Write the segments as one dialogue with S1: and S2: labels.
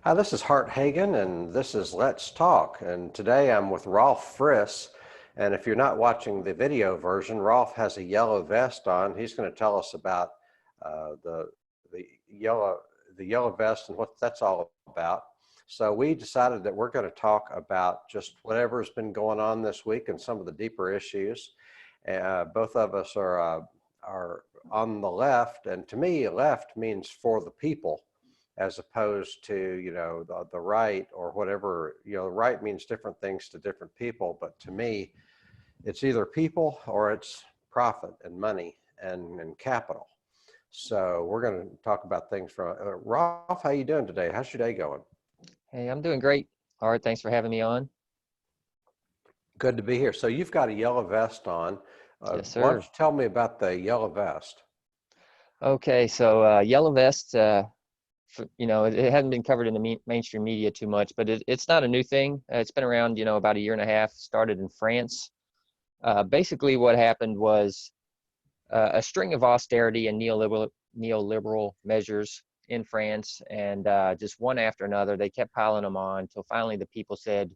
S1: Hi, this is Hart Hagan, and this is Let's Talk. And today I'm with Rolf Friis. And if you're not watching the video version, Rolf has a yellow vest on. He's going to tell us about the yellow the yellow vest and what that's all about. So we decided that we're going to talk about just whatever's been going on this week and some of the deeper issues. Both of us are on the left, and to me, left means for the people as opposed to the right or whatever. The right means different things to different people, but to me it's either people or it's profit and money and capital. So we're going to talk about things from Rolf. How you doing today? How's your day going?
S2: Hey, I'm doing great. Art, thanks for having me on.
S1: Good to be here. So you've got a yellow vest on.
S2: Yes,
S1: Why don't
S2: sir.
S1: you tell me about the yellow vest?
S2: Okay, so yellow vest, it hasn't been covered in the mainstream media too much, but it's not a new thing. It's been around, about a year and a half, started in France. Basically, what happened was a string of austerity and neoliberal measures in France, and just one after another, they kept piling them on until finally the people said,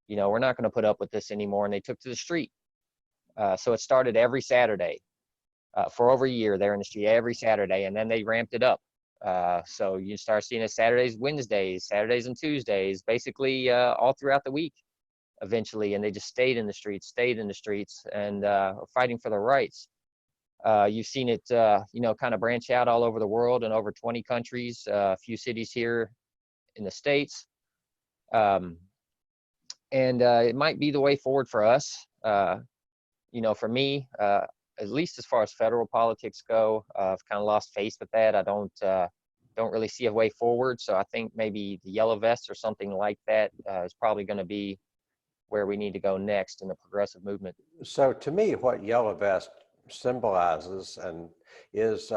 S2: we're not going to put up with this anymore, and they took to the street. So it started every Saturday. For over a year there in the street every Saturday, and then they ramped it up. So you start seeing it Saturdays, Wednesdays, Saturdays and Tuesdays, basically all throughout the week eventually, and they just stayed in the streets, and fighting for their rights. You've seen it, kind of branch out all over the world in over 20 countries, a few cities here in the States. Um, and it might be the way forward for us. For me, at least as far as federal politics go, I've kind of lost faith with that. I don't really see a way forward. So I think maybe the yellow vests or something like that is probably going to be where we need to go next in the progressive movement.
S1: So to me, what yellow vest symbolizes and is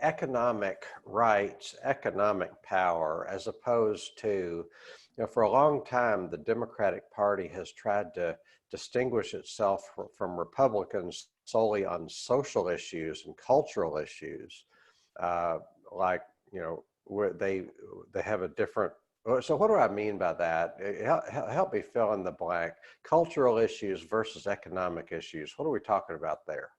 S1: economic rights, economic power, as opposed to, for a long time, the Democratic Party has tried to distinguish itself from Republicans solely on social issues and cultural issues, uh, like, where they have a different. So what do I mean by that? Help me fill in the blank. Cultural issues versus economic issues. What are we talking about there?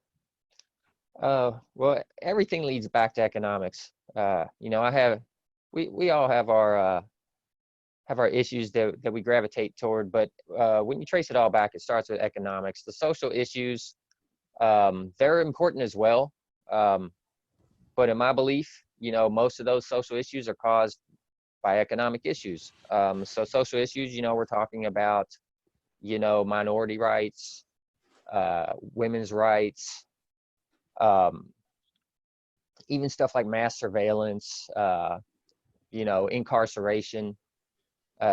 S2: Well, everything leads back to economics. We all have our issues that we gravitate toward, but when you trace it all back, it starts with economics. The social issues, they're important as well. Um, but in my belief, most of those social issues are caused by economic issues. So social issues, we're talking about, minority rights, women's rights, um, even stuff like mass surveillance, incarceration,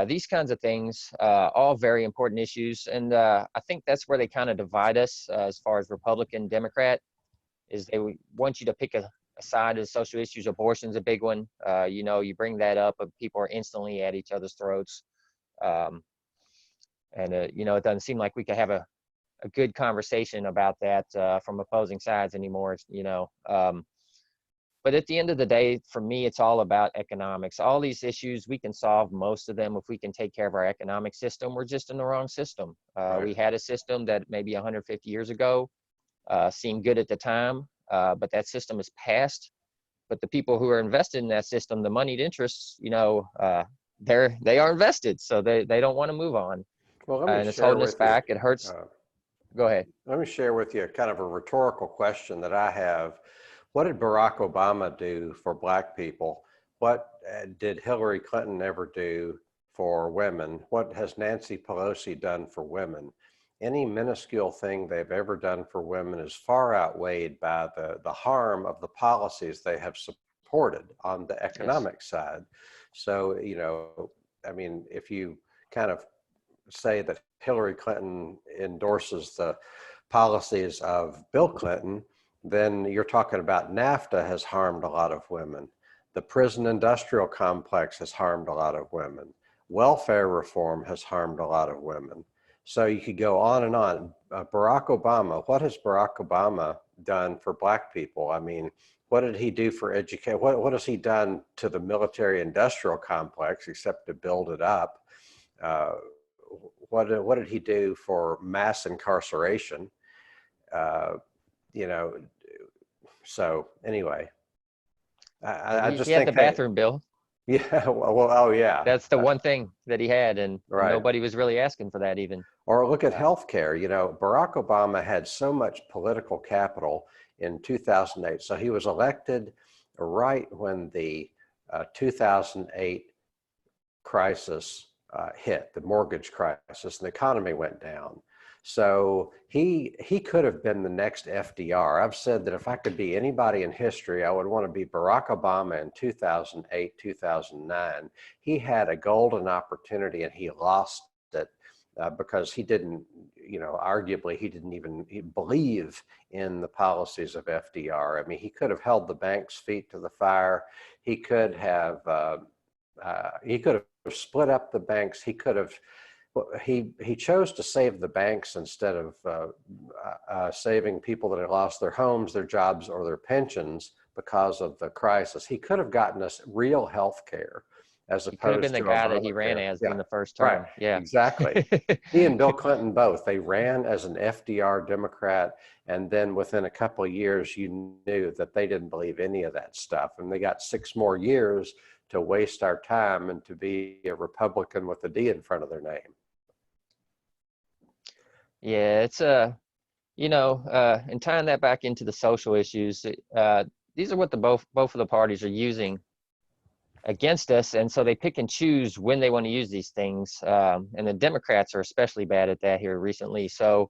S2: these kinds of things, all very important issues. And I think that's where they kind of divide us as far as Republican, Democrat, is they want you to pick a side of social issues. Abortion's a big one. You bring that up, and people are instantly at each other's throats. Um, it doesn't seem like we could have a good conversation about that from opposing sides anymore. But at the end of the day, for me, it's all about economics. All these issues, we can solve most of them if we can take care of our economic system. We're just in the wrong system.
S1: Right.
S2: We had a system that maybe 150 years ago seemed good at the time, but that system is past. But the people who are invested in that system, the moneyed interests, they are invested, so they don't want to move on,
S1: Well, let me
S2: and it's
S1: share
S2: holding us
S1: with you.
S2: back. It hurts.
S1: Uh,
S2: Go ahead.
S1: Let me share with you kind of a rhetorical question that I have. What did Barack Obama do for Black people? What did Hillary Clinton ever do for women? What has Nancy Pelosi done for women? Any minuscule thing they've ever done for women is far outweighed by the harm of the policies they have supported on the
S2: Yes.
S1: economic side. So, I mean, if you kind of say that Hillary Clinton endorses the policies of Bill Clinton, then you're talking about NAFTA has harmed a lot of women. The prison industrial complex has harmed a lot of women. Welfare reform has harmed a lot of women. So you could go on and on. Barack Obama, what has Barack Obama done for black people? I mean, what did he do for education? What has he done to the military industrial complex except to build it up? Uh, what did he do for mass incarceration? Uh, you know, so anyway, I
S2: He
S1: just
S2: had the
S1: think they,
S2: bathroom bill.
S1: yeah, well, oh yeah,
S2: That's the one thing that he had, and
S1: right.
S2: nobody was really asking for that even.
S1: Or look at
S2: Uh,
S1: healthcare. Barack Obama had so much political capital in 2008. So he was elected right when the 2008 crisis hit, the mortgage crisis, and the economy went down. So he could have been the next FDR. I've said that if I could be anybody in history, I would want to be Barack Obama in 2008, 2009. He had a golden opportunity and he lost it because he didn't, arguably he didn't even believe in the policies of FDR. I mean, he could have held the bank's feet to the fire. He could have split up the banks. He could have. He chose to save the banks instead of saving people that had lost their homes, their jobs, or their pensions because of the crisis. He could have gotten us real health care as
S2: he could have been
S1: opposed
S2: the
S1: to
S2: guy that he ran
S1: Obamacare.
S2: as
S1: Yeah,
S2: in the first
S1: right.
S2: term. Yeah.
S1: Exactly. He and Bill Clinton both. They ran as an FDR Democrat, and then within a couple of years, you knew that they didn't believe any of that stuff, and they got 6 more years to waste our time and to be a Republican with a D in front of their name.
S2: Yeah, it's and tying that back into the social issues, these are what the both of the parties are using against us, and so they pick and choose when they want to use these things. And the Democrats are especially bad at that here recently. So,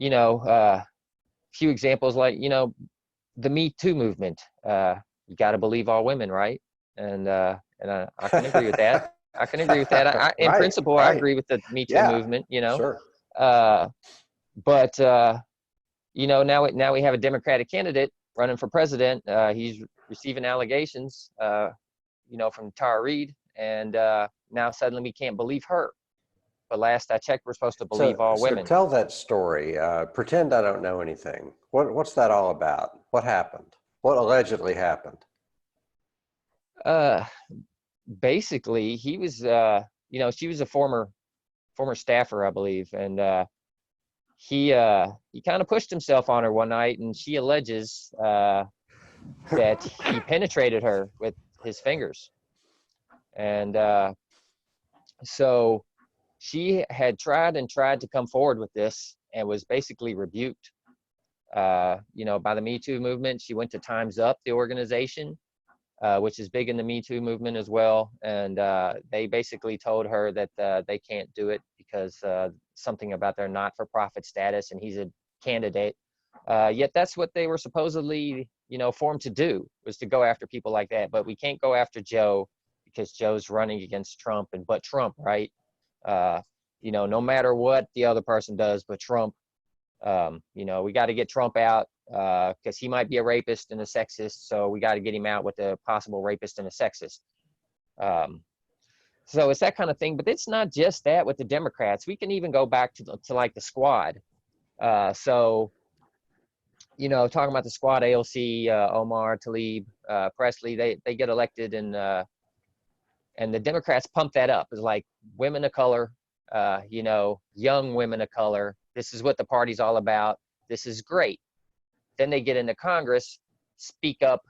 S2: few examples like the Me Too movement. You got to believe all women, right? And I can agree with that. I can agree with that. In
S1: Right,
S2: principle, I
S1: right.
S2: agree with the Me Too
S1: Yeah,
S2: movement.
S1: sure.
S2: Uh, but now we have a Democratic candidate running for president. He's receiving allegations, from Tara Reid, and now suddenly we can't believe her. But last I checked, we're supposed to believe all
S1: So
S2: women.
S1: tell that story. Pretend I don't know anything. What's that all about? What happened? What allegedly happened?
S2: Uh, Basically, he was, she was a former staffer, I believe, and he kind of pushed himself on her one night, and she alleges that he penetrated her with his fingers, and so she had tried to come forward with this and was basically rebuked, by the Me Too movement. She went to Time's Up, the organization, which is big in the Me Too movement as well. And they basically told her that they can't do it because something about their not-for-profit status, and he's a candidate. Yet that's what they were supposedly, formed to do, was to go after people like that. But we can't go after Joe because Joe's running against Trump, but Trump, right? No matter what the other person does, but Trump, we got to get Trump out because he might be a rapist and a sexist. So we got to get him out with a possible rapist and a sexist. So it's that kind of thing, but it's not just that with the Democrats. We can even go back to like the squad. So, talking about the squad, AOC, Omar, Tlaib, Presley, they get elected, and the Democrats pump that up as like women of color, young women of color. This is what the party's all about. This is great. Then they get into Congress, speak up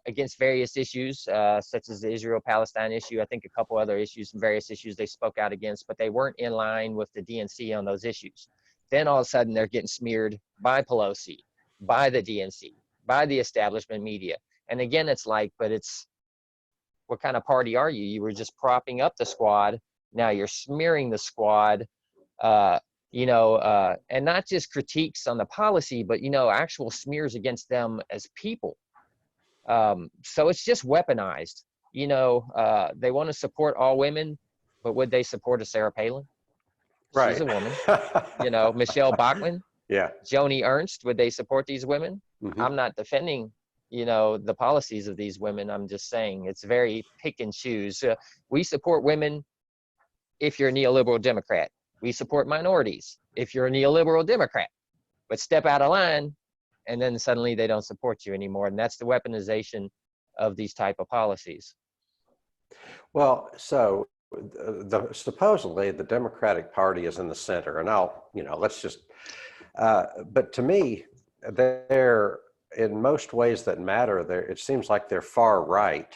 S2: against various issues, such as the Israel-Palestine issue. I think a couple other issues, various issues they spoke out against, but they weren't in line with the DNC on those issues. Then all of a sudden they're getting smeared by Pelosi, by the DNC, by the establishment media. And again, it's like, but it's, what kind of party are you? You were just propping up the squad. Now you're smearing the squad, and not just critiques on the policy, but, actual smears against them as people. So it's just weaponized. They want to support all women, but would they support a Sarah Palin?
S1: Right.
S2: She's a woman. Michelle Bachmann,
S1: Yeah.
S2: Joni Ernst, would they support these women?
S1: Mm-hmm.
S2: I'm not defending, the policies of these women. I'm just saying it's very pick and choose. We support women if you're a neoliberal Democrat. We support minorities if you're a neoliberal Democrat. But step out of line, and then suddenly they don't support you anymore. And that's the weaponization of these type of policies.
S1: Well, so supposedly the Democratic Party is in the center, and let's just. But to me, they're in most ways that matter. There, it seems like they're far right,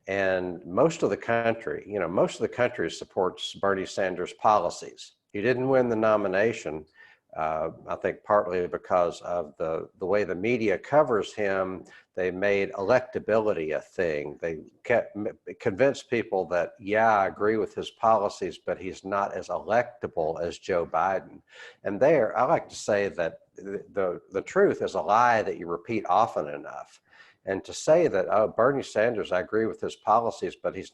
S1: and most of the country supports Bernie Sanders' policies. He didn't win the nomination. I think partly because of the way the media covers him. They made electability a thing. They convinced people that, yeah, I agree with his policies, but he's not as electable as Joe Biden. And I like to say that the truth is a lie that you repeat often enough. And to say that, oh, Bernie Sanders, I agree with his policies, but he's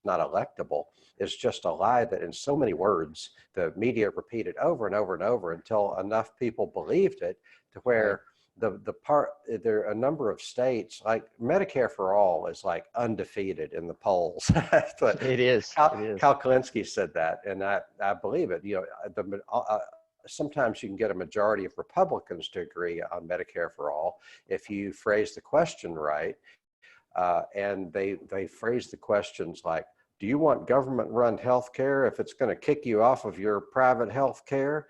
S1: not electable, is just a lie that in so many words the media repeated over and over and over until enough people believed it to where there are a number of states, like Medicare for All is like undefeated in the polls. But
S2: It is.
S1: Cal Kalinske said that, and I believe it. Sometimes you can get a majority of Republicans to agree on Medicare for All if you phrase the question right. And they phrase the questions like, do you want government-run health care if it's going to kick you off of your private health care?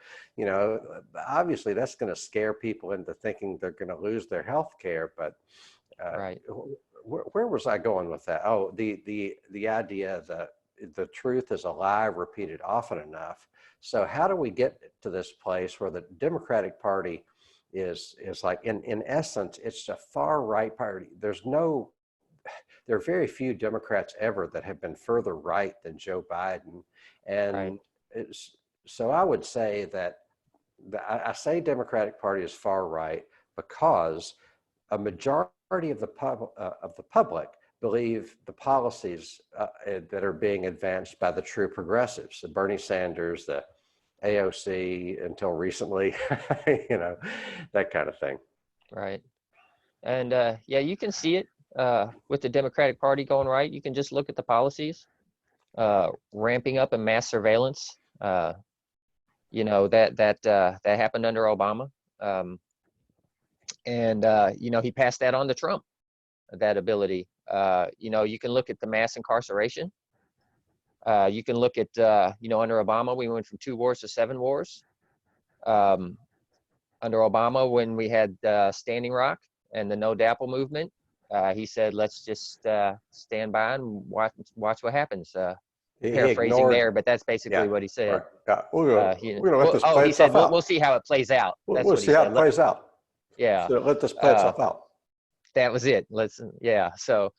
S1: Obviously that's going to scare people into thinking they're going to lose their health care. But
S2: Right.
S1: Where was I going with that? Oh, the idea that the truth is a lie repeated often enough. So how do we get to this place where the Democratic Party is like, in essence, it's a far right party. There are very few Democrats ever that have been further right than Joe Biden. And so I would say that I say Democratic Party is far right because a majority of the public believe the policies that are being advanced by the true progressives, the Bernie Sanders, the AOC until recently, that kind of thing.
S2: Right. And you can see it with the Democratic Party going right. You can just look at the policies, ramping up in mass surveillance. That happened under Obama. He passed that on to Trump, that ability. You can look at the mass incarceration. You can look at, under Obama, we went from 2 wars to 7 wars. Under Obama, when we had Standing Rock and the No DAPL movement, he said, let's just stand by and watch what happens. Paraphrasing there, but that's basically what he said.
S1: Right. Yeah. We're gonna let this play
S2: he
S1: itself
S2: said,
S1: out.
S2: we'll see how it plays out. That's
S1: we'll
S2: what
S1: see
S2: he
S1: how
S2: said.
S1: it plays out.
S2: Yeah.
S1: So let this play itself out.
S2: That was it. So,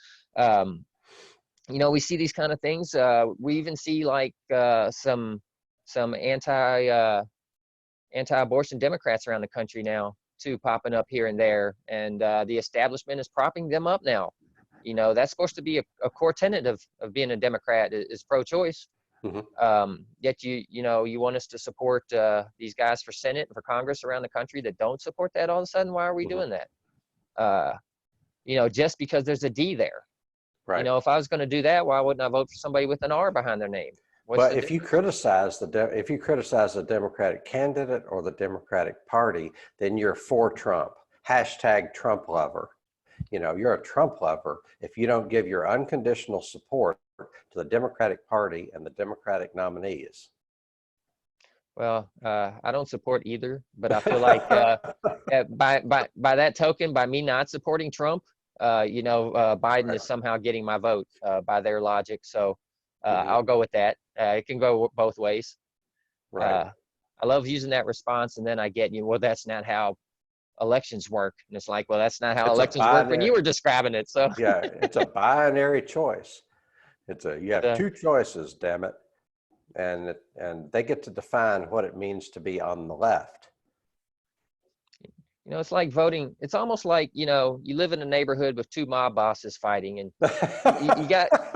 S2: we see these kind of things. We even see like some anti-abortion Democrats around the country now too, popping up here and there, and the establishment is propping them up now. That's supposed to be a core tenet of being a Democrat is pro-choice.
S1: Mm-hmm.
S2: Yet you want us to support these guys for Senate and for Congress around the country that don't support that all of a sudden. Why are we doing that? Just because there's a D there.
S1: Right.
S2: If I was going to do that, why wouldn't I vote for somebody with an R behind their name?
S1: But if you criticize the Democratic candidate or the Democratic Party, then you're for Trump. Hashtag Trump lover. You're a Trump lover if you don't give your unconditional support to the Democratic Party and the Democratic nominees.
S2: Well, I don't support either, but I feel like by that token, by me not supporting Trump, Biden is somehow getting my vote by their logic. So I'll go with that. It can go both ways.
S1: Right.
S2: I love using that response, and then I get, well, that's not how elections work. And it's like, well, that's not how elections work when you were describing it. So
S1: yeah, it's a binary choice. You have 2 choices, damn it. And they get to define what it means to be on the left.
S2: It's like voting. It's almost like, you live in a neighborhood with 2 mob bosses fighting, and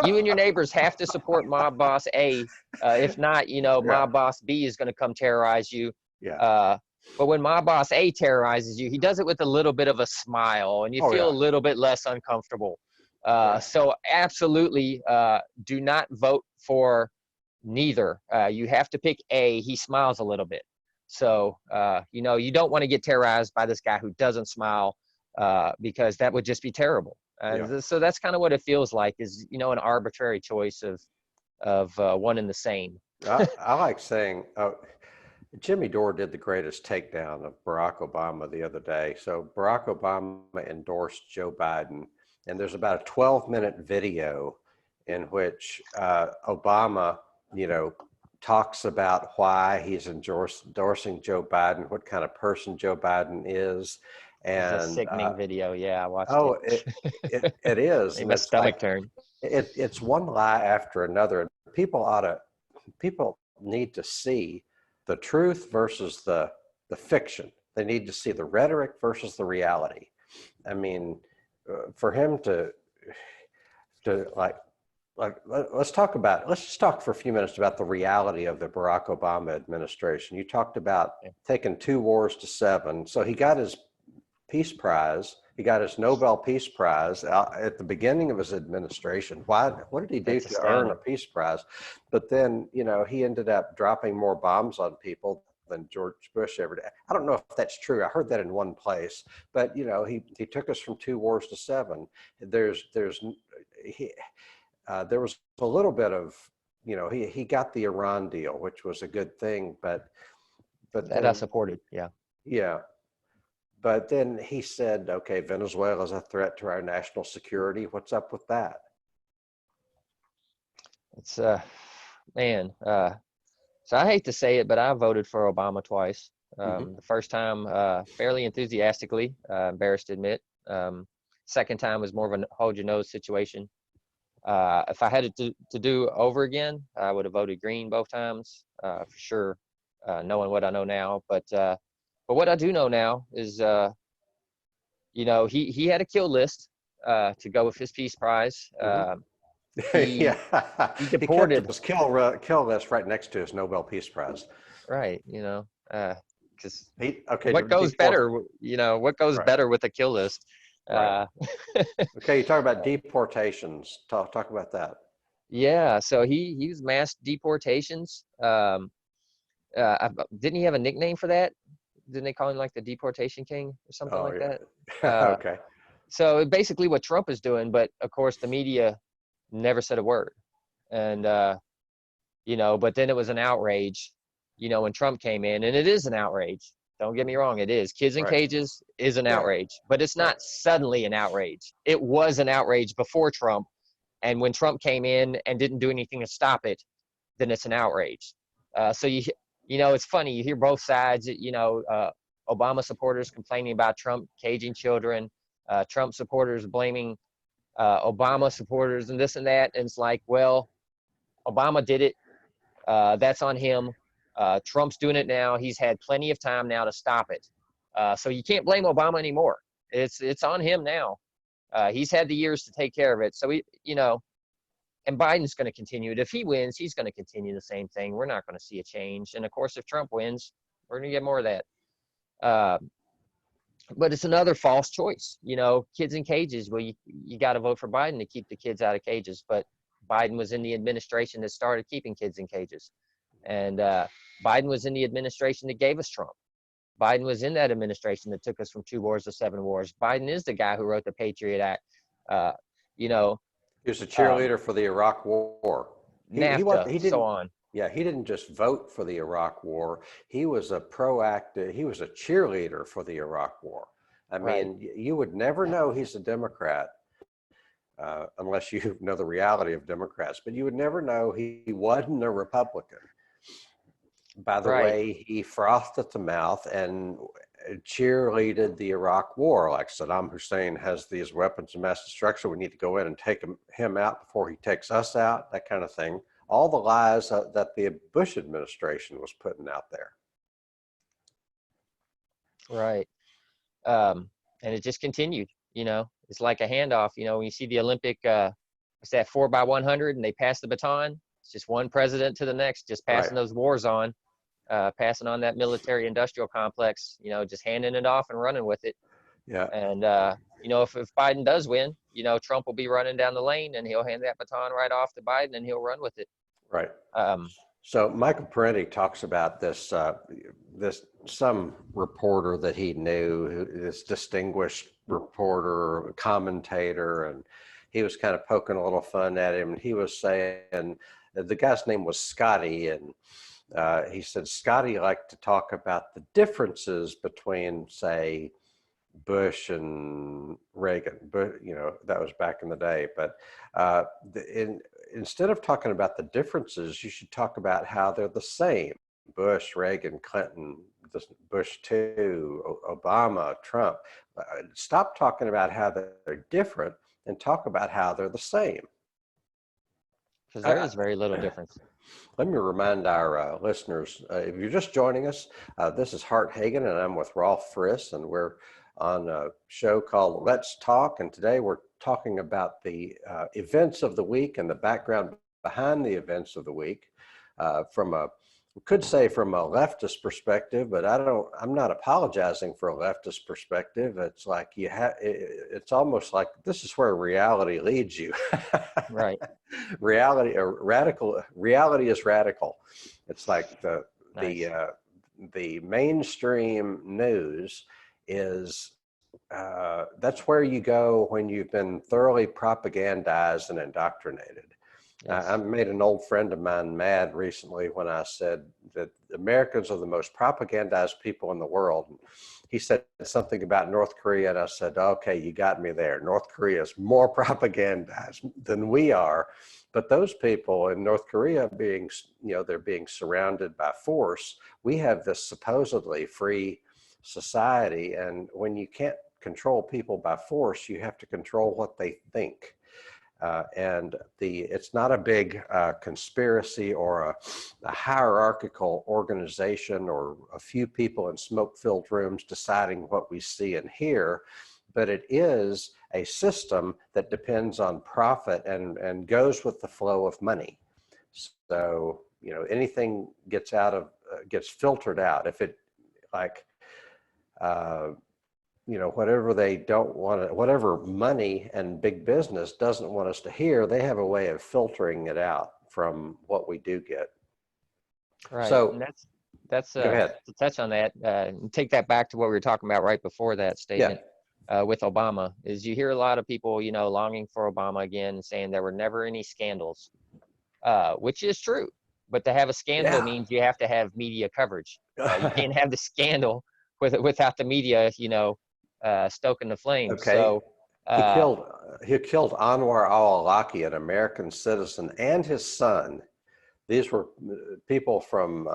S2: you and your neighbors have to support mob boss A. If not, mob boss B is going to come terrorize you.
S1: Yeah.
S2: But when mob boss A terrorizes you, he does it with a little bit of a smile, and you feel a little bit less uncomfortable. So absolutely do not vote for neither. You have to pick A. He smiles a little bit. So, you know, you don't want to get terrorized by this guy who doesn't smile, because that would just be terrible.
S1: Yeah.
S2: So that's kind of what it feels like, is, you know, an arbitrary choice of one and the same.
S1: I like saying, Jimmy Dore did the greatest takedown of Barack Obama the other day. So Barack Obama endorsed Joe Biden, and there's about a 12-minute video in which Obama, you know, talks about why he's endorsing Joe Biden, what kind of person Joe Biden is,
S2: It's a
S1: and
S2: sickening video. Yeah, I watched
S1: oh,
S2: it.
S1: it is,
S2: Made
S1: and
S2: my
S1: it's like
S2: stomach turn.
S1: it's one lie after another. People need to see the truth versus the fiction. They need to see the rhetoric versus the reality. I mean, for him to let's just talk for a few minutes about the reality of the Barack Obama administration. You talked about
S2: Yeah.
S1: taking 2 wars to 7. So he got his Peace Prize. He got his Nobel Peace Prize at the beginning of his administration. What did he do
S2: That's
S1: to earn a
S2: astounding.
S1: Peace Prize? But then, you know, he ended up dropping more bombs on people than George Bush ever did. I don't know if that's true. I heard that in one place. But, you know, he took us from 2 wars to 7. He, there was a little bit of, you know, he got the Iran deal, which was a good thing. But
S2: That I
S1: then,
S2: supported. Yeah.
S1: yeah. But then he said, okay, Venezuela is a threat to our national security. What's up with that?
S2: It's man. So I hate to say it, but I voted for Obama twice.
S1: Hmm.
S2: The first time, fairly enthusiastically, embarrassed to admit. Second time was more of a hold your nose situation. If I had it to do over again, I would have voted green both times, for sure, knowing what I know now. But what I do know now is, you know, he had a kill list to go with his Peace Prize.
S1: Hmm.
S2: He
S1: Yeah,
S2: he
S1: he kept
S2: deported,
S1: his kill list right next to his Nobel Peace Prize.
S2: right? You know, because
S1: He okay,
S2: what goes
S1: deport.
S2: better, you know, what goes
S1: Right,
S2: better with a kill list?
S1: right.
S2: Uh,
S1: Okay, you talk about deportations. Talk about that.
S2: yeah, so he was mass deportations. Didn't he have a nickname for that? Didn't they call him like the deportation king or something
S1: Oh
S2: like that?
S1: yeah.
S2: Uh,
S1: Okay.
S2: so basically what Trump is doing, but of course the media never said a word. And you know, but then it was an outrage, you know, when Trump came in, and it is an outrage. Don't get me wrong, it is. Kids in
S1: Right.
S2: cages is an
S1: Right.
S2: outrage, but it's
S1: Right.
S2: not suddenly an outrage. It was an outrage before Trump, and when Trump came in and didn't do anything to stop it, then it's an outrage. So you know, it's funny. You hear both sides. You know, Obama supporters complaining about Trump caging children, Trump supporters blaming Obama supporters and this and that. And it's like, well, Obama did it. That's on him. Trump's doing it now. He's had plenty of time now to stop it. So you can't blame Obama anymore. It's on him now. He's had the years to take care of it. So you know, and Biden's going to continue it. If he wins, he's going to continue the same thing. We're not going to see a change. And of course, if Trump wins, we're going to get more of that. Uh, but it's another false choice. You know, kids in cages. Well, you got to vote for Biden to keep the kids out of cages. But Biden was in the administration that started keeping kids in cages. And Biden was in the administration that gave us Trump. Biden was in that administration that took us from 2 wars to 7 wars. Biden is the guy who wrote the Patriot Act. Uh, you know,
S1: He was a
S2: um,
S1: cheerleader for the Iraq War.
S2: NAFTA,
S1: He
S2: so
S1: didn't.
S2: on.
S1: Yeah, he didn't just vote for the Iraq War. He was a proactive. He was a cheerleader for the Iraq War. I
S2: Right.
S1: mean, you would never know he's a Democrat unless you know the reality of Democrats. But you would never know he wasn't a Republican by the
S2: Right.
S1: way he frothed at the mouth and cheerleaded the Iraq War. Like Saddam Hussein has these weapons of mass destruction. We need to go in and take him out before he takes us out, that kind of thing. All the lies that the Bush administration was putting out there.
S2: Right. And it just continued, you know, it's like a handoff, you know, when you see the Olympic, it's that 4x100 and they pass the baton. It's just one president to the next, just
S1: Right.
S2: passing those wars on, passing on that military industrial complex, you know, just handing it off and running with it.
S1: Yeah.
S2: And, you know, if Biden does win, you know, Trump will be running down the lane and he'll hand that baton right off to Biden and he'll run with it.
S1: Right.
S2: Um,
S1: So Michael Parenti talks about this some reporter that he knew, this distinguished reporter, commentator, and he was kind of poking a little fun at him. And he was saying the guy's name was Scotty, and he said Scotty liked to talk about the differences between, say, Bush and Reagan. But that was back in the day. But uh, instead of talking about the differences, you should talk about how they're the same. Bush, Reagan, Clinton, Bush too, Obama, Trump. Stop talking about how they're different and talk about how they're the same.
S2: Because there
S1: I,
S2: is very little difference.
S1: Let me remind our listeners, if you're just joining us, this is Hart Hagan and I'm with Rolf Friis, and we're on a show called Let's Talk. And today we're talking about the events of the week and the background behind the events of the week from a, we could say from a leftist perspective, but I'm not apologizing for a leftist perspective. It's like it's almost like this is where reality leads you.
S2: Right.
S1: Reality is radical. It's like
S2: Nice.
S1: the mainstream news is that's where you go when you've been thoroughly propagandized and indoctrinated. I
S2: Yes.
S1: made an old friend of mine mad recently when I said that Americans are the most propagandized people in the world. He said something about North Korea, and I said, okay, you got me there. North Korea is more propagandized than we are. But those people in North Korea they're being surrounded by force. We have this supposedly free society. And when you can't control people by force, you have to control what they think. And it's not a big conspiracy or a hierarchical organization or a few people in smoke-filled rooms deciding what we see and hear, but it is a system that depends on profit and goes with the flow of money. So anything gets filtered out. If it like uh, whatever they don't want to, whatever money and big business doesn't want us to hear, they have a way of filtering it out from what we do get.
S2: Right. And
S1: So
S2: that's
S1: go ahead.
S2: to touch on that and take that back to what we were talking about right before that
S1: Yeah.
S2: statement with Obama is you hear a lot of people, longing for Obama again and saying there were never any scandals, which is true. But to have a scandal
S1: Yeah.
S2: means you have to have media coverage. You can't have the scandal without the media, stoking the flames.
S1: Okay.
S2: So,
S1: He
S2: uh,
S1: killed he killed Anwar al-Awlaki, an American citizen, and his son. These were people from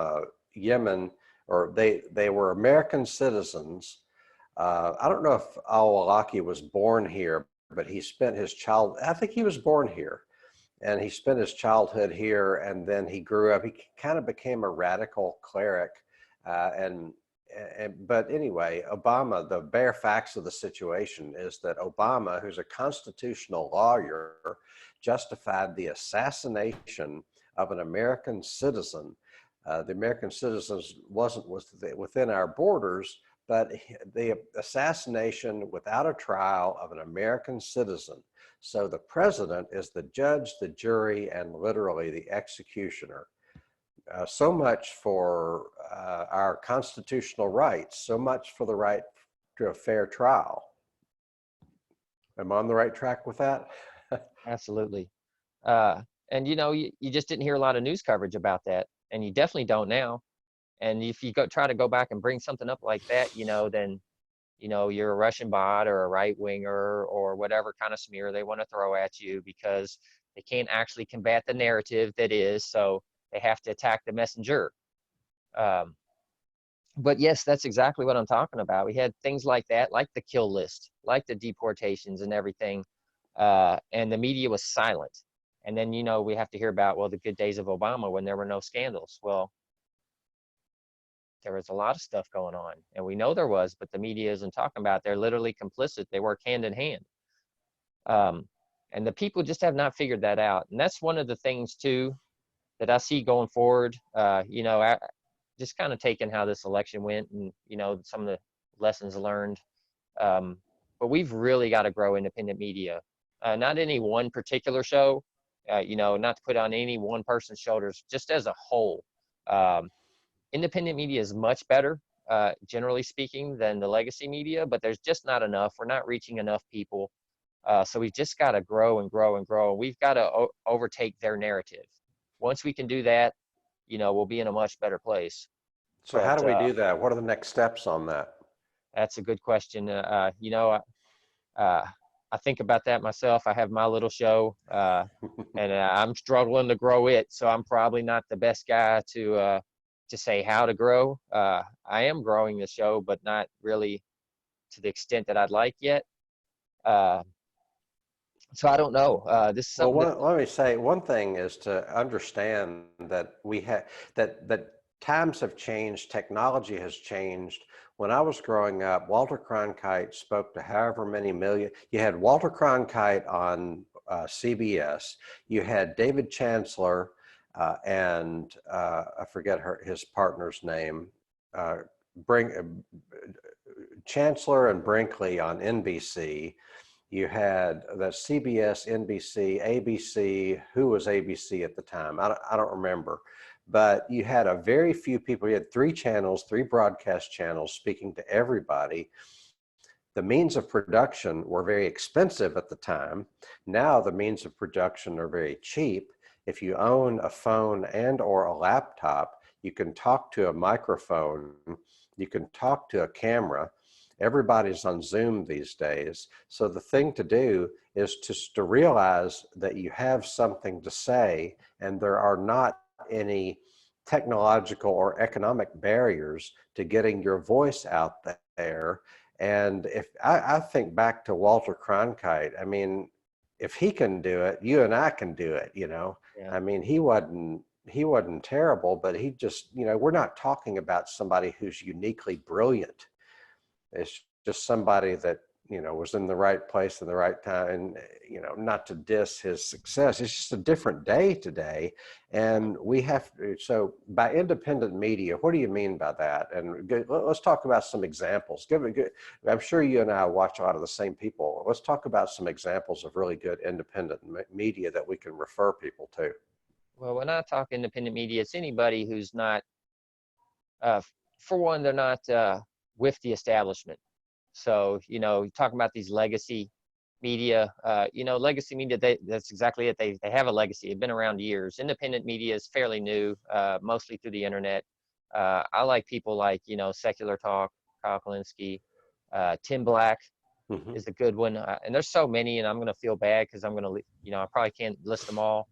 S1: Yemen, or they were American citizens. I don't know if al-Awlaki was born here, but he spent his I think he was born here, and he spent his childhood here, and then he grew up. He kind of became a radical cleric, but anyway, Obama. The bare facts of the situation is that Obama, who's a constitutional lawyer, justified the assassination of an American citizen. The American citizens wasn't within our borders, but the assassination without a trial of an American citizen. So the president is the judge, the jury, and literally the executioner. So much for our constitutional rights, so much for the right to a fair trial. Am I on the right track with that?
S2: absolutely. And you just didn't hear a lot of news coverage about that, and you definitely don't now. And if you try to go back and bring something up like that, then you're a Russian bot or a right winger or whatever kind of smear they want to throw at you because they can't actually combat the narrative that is, so they have to attack the messenger. Um, but yes, that's exactly what I'm talking about. We had things like that, like the kill list, like the deportations and everything, and the media was silent. And then we have to hear about the good days of Obama when there were no scandals. Well, there was a lot of stuff going on, and we know there was, but the media isn't talking about it. They're literally complicit. They work hand in hand. Um, and the people just have not figured that out. And that's one of the things too that I see going forward. Just kind of taking how this election went and some of the lessons learned. But we've really got to grow independent media. Not any one particular show, not to put on any one person's shoulders, just as a whole. Um, Independent media is much better, generally speaking, than the legacy media, but there's just not enough. We're not reaching enough people. So we've just got to grow and grow and grow. We've got to overtake their narrative. Once we can do that, we'll be in a much better place.
S1: So how
S2: But
S1: do we do that? What are the next steps on that?
S2: that's a good question. I think about that myself. I have my little show, and I'm struggling to grow it. So I'm probably not the best guy to say how to grow. I am growing the show, but not really to the extent that I'd like yet. So I don't know. This is
S1: Well,
S2: something that,
S1: let me say one thing is to understand that we have that times have changed, technology has changed. When I was growing up, Walter Cronkite spoke to however many million. You had Walter Cronkite on CBS. You had David Chancellor and I forget his partner's name. Bring Chancellor and Brinkley on NBC. You had the CBS, NBC, ABC. Who was ABC at the time? I don't remember. But you had a very few people. You had 3 channels, 3 broadcast channels speaking to everybody. The means of production were very expensive at the time. Now the means of production are very cheap. If you own a phone and or a laptop, you can talk to a microphone, you can talk to a camera. Everybody's on Zoom these days. So the thing to do is to realize that you have something to say and there are not any technological or economic barriers to getting your voice out there. And if I think back to Walter Cronkite, I mean, if he can do it, you and I can do it,
S2: yeah.
S1: I mean, he wasn't terrible, but he just, we're not talking about somebody who's uniquely brilliant. It's just somebody that, was in the right place in the right time. And, not to diss his success, it's just a different day today. And we have to, so by independent media, what do you mean by that? And let's talk about some examples. I'm sure you and I watch a lot of the same people. Let's talk about some examples of really good independent media that we can refer people to.
S2: Well, when I talk independent media, it's anybody who's not, for one, they're not with the establishment. So, talking about these legacy media, legacy media, that's exactly it. They have a legacy. They've been around years. Independent media is fairly new, mostly through the internet. I like people like, Secular Talk, Kyle Kalinske, Tim Black
S1: Mm-hmm.
S2: is a good one. And there's so many, and I'm going to feel bad because I'm going to, I probably can't list them all.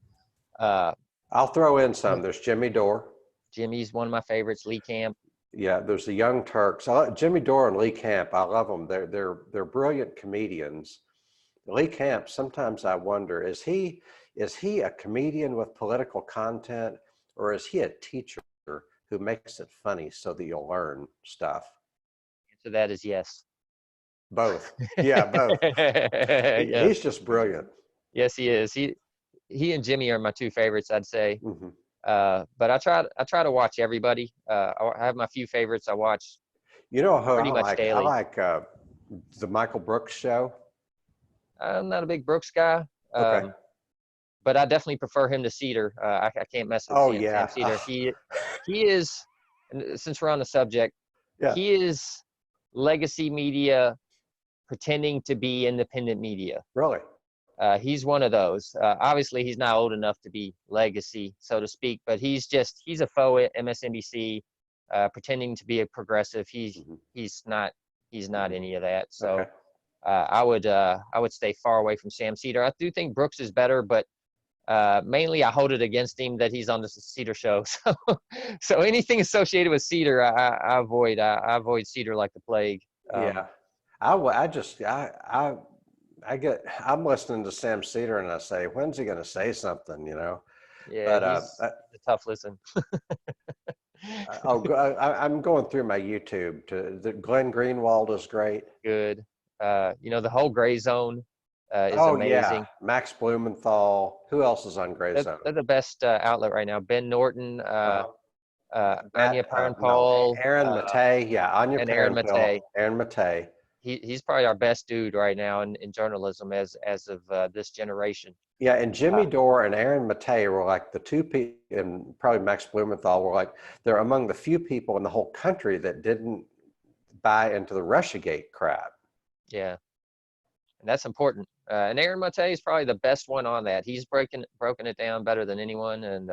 S1: I'll throw in some. There's Jimmy Dore.
S2: Jimmy's one of my favorites. Lee Camp.
S1: Yeah, there's the Young Turks. Jimmy Dore and Lee Camp. I love them. They're brilliant comedians. Lee Camp. Sometimes I wonder, is he a comedian with political content, or is he a teacher who makes it funny so that you'll learn stuff?
S2: So that is yes.
S1: Both. Yeah, both.
S2: Yeah.
S1: He's just brilliant.
S2: Yes, he is. He and Jimmy are my 2 favorites, I'd say.
S1: Mm-hmm.
S2: But I try to watch everybody. I have my few favorites I watch
S1: You know who
S2: pretty
S1: I
S2: much
S1: like? I
S2: daily.
S1: like the Michael Brooks show.
S2: I'm not a big Brooks guy,
S1: Okay.
S2: but I definitely prefer him to Cedar. I can't mess with
S1: Oh
S2: Sam
S1: yeah.
S2: Cedar. He is, and since we're on the subject,
S1: Yeah.
S2: he is legacy media pretending to be independent media.
S1: Really.
S2: He's one of those. Obviously, he's not old enough to be legacy, so to speak, but he's a faux at MSNBC, pretending to be a progressive. He's not any of that. So
S1: Okay.
S2: I would stay far away from Sam Cedar. I do think Brooks is better, but mainly I hold it against him that he's on the Cedar show. So anything associated with Cedar, I avoid. I avoid Cedar like the plague.
S1: Yeah. I'm listening to Sam Cedar and I say, when's he going to say something,
S2: Yeah,
S1: But
S2: he's a tough listen.
S1: I'm going through my YouTube Glenn Greenwald is great.
S2: Good. The whole Gray Zone is
S1: Oh yeah,
S2: amazing.
S1: Max Blumenthal. Who else is on Gray Zone?
S2: They're the best outlet right now. Ben Norton, Anya
S1: No,
S2: Parental,
S1: Aaron Matei. Yeah, Anya
S2: and Aaron
S1: Parental.
S2: Matei.
S1: Aaron Matei.
S2: He's probably our best dude right now in journalism as of this generation.
S1: Yeah, and
S2: Uh,
S1: Jimmy Dore and Aaron Matei were like the two people, and probably Max Blumenthal were like, they're among the few people in the whole country that didn't buy into the Russiagate crap.
S2: yeah, and that's important. And Aaron Mate is probably the best one on that. He's broken it down better than anyone. And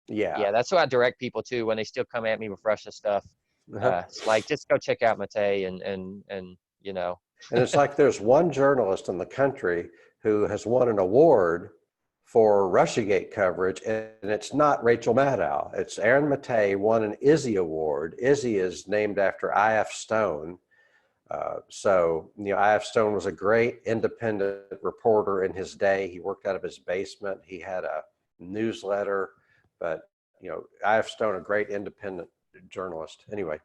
S1: Yeah.
S2: yeah, that's who I direct people to when they still come at me with Russia stuff.
S1: Uh-huh.
S2: It's like, just go check out Mate and you know.
S1: And it's like there's one journalist in the country who has won an award for Russiagate coverage, and it's not Rachel Maddow. It's Aaron Matei won an Izzy Award. Izzy is named after I.F. Stone. So, I.F. Stone was a great independent reporter in his day. He worked out of his basement. He had a newsletter, but, I.F. Stone, a great independent journalist. Anyway.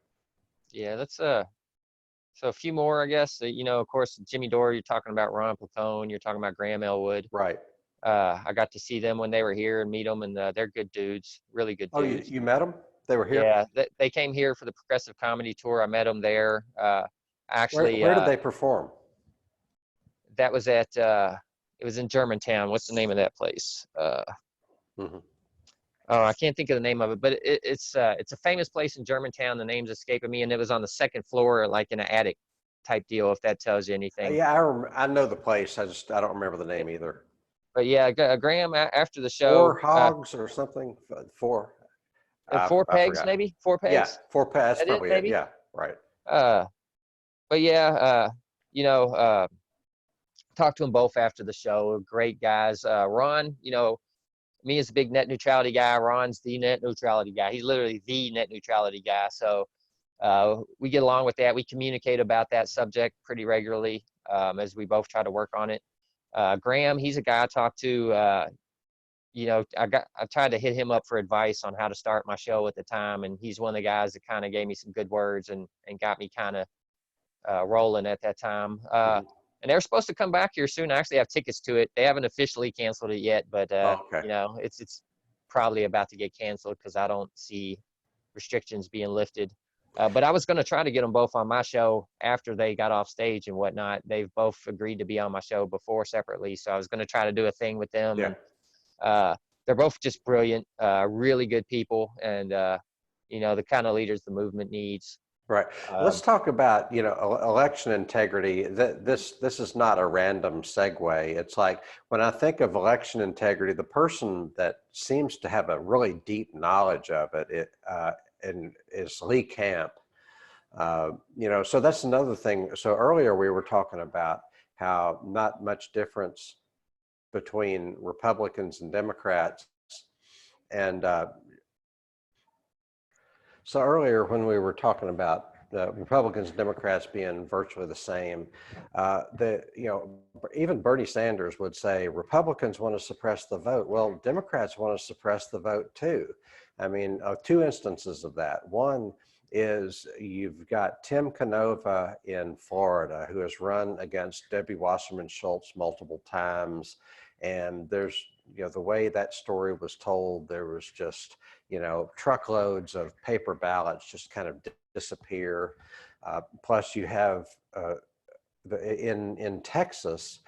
S2: Yeah, that's so a few more, I guess. Of course, Jimmy Dore, you're talking about Ron Plutone, you're talking about Graham Elwood.
S1: Right.
S2: I got to see them when they were here and meet them, and they're good dudes, really good
S1: Oh, you,
S2: dudes.
S1: you met them? They were here?
S2: Yeah, they came here for the Progressive Comedy Tour. I met them there. Actually,
S1: Where did they perform?
S2: that was at it was in Germantown. What's the name of that place?
S1: Hmm.
S2: Oh, I can't think of the name of it, but it's a famous place in Germantown. The name's escaping me, and it was on the second floor, like in an attic type deal. If that tells you anything.
S1: Yeah, I know the place. I don't remember the name either.
S2: But yeah, Graham, after the
S1: Four
S2: show,
S1: Hogs or something. Four.
S2: Four
S1: I
S2: Pegs,
S1: forgot.
S2: maybe Four
S1: Yeah,
S2: Pegs.
S1: four. That's
S2: That it,
S1: probably it.
S2: maybe.
S1: Yeah, right.
S2: Uh, but yeah, you know, talked to them both after the show. Great guys. Ron, me as a big net neutrality guy. Ron's the net neutrality guy. He's literally the net neutrality guy. So we get along with that. We communicate about that subject pretty regularly, as we both try to work on it. Graham, he's a guy I talked to. I tried to hit him up for advice on how to start my show at the time, and he's one of the guys that kind of gave me some good words and got me kind of rolling at that time.
S1: Hmm.
S2: And they're supposed to come back here soon. I actually have tickets to it. They haven't officially canceled it yet, but
S1: Oh, okay.
S2: it's probably about to get canceled because I don't see restrictions being lifted. But I was going to try to get them both on my show after they got off stage and whatnot. They've both agreed to be on my show before separately, so I was going to try to do a thing with them.
S1: Yeah.
S2: And they're both just brilliant, really good people, and the kind of leaders the movement needs.
S1: Right. Let's talk about, election integrity. This is not a random segue. It's like when I think of election integrity, the person that seems to have a really deep knowledge of and is Lee Camp. So that's another thing. So earlier we were talking about how not much difference between Republicans and Democrats, and so earlier, when we were talking about Republicans and Democrats being virtually the same, even Bernie Sanders would say Republicans want to suppress the vote. Well, Democrats want to suppress the vote too. I mean, two instances of that. One is you've got Tim Canova in Florida, who has run against Debbie Wasserman Schultz multiple times, and there's the way that story was told, there was just truckloads of paper ballots just kind of disappear. Plus, you have in Texas,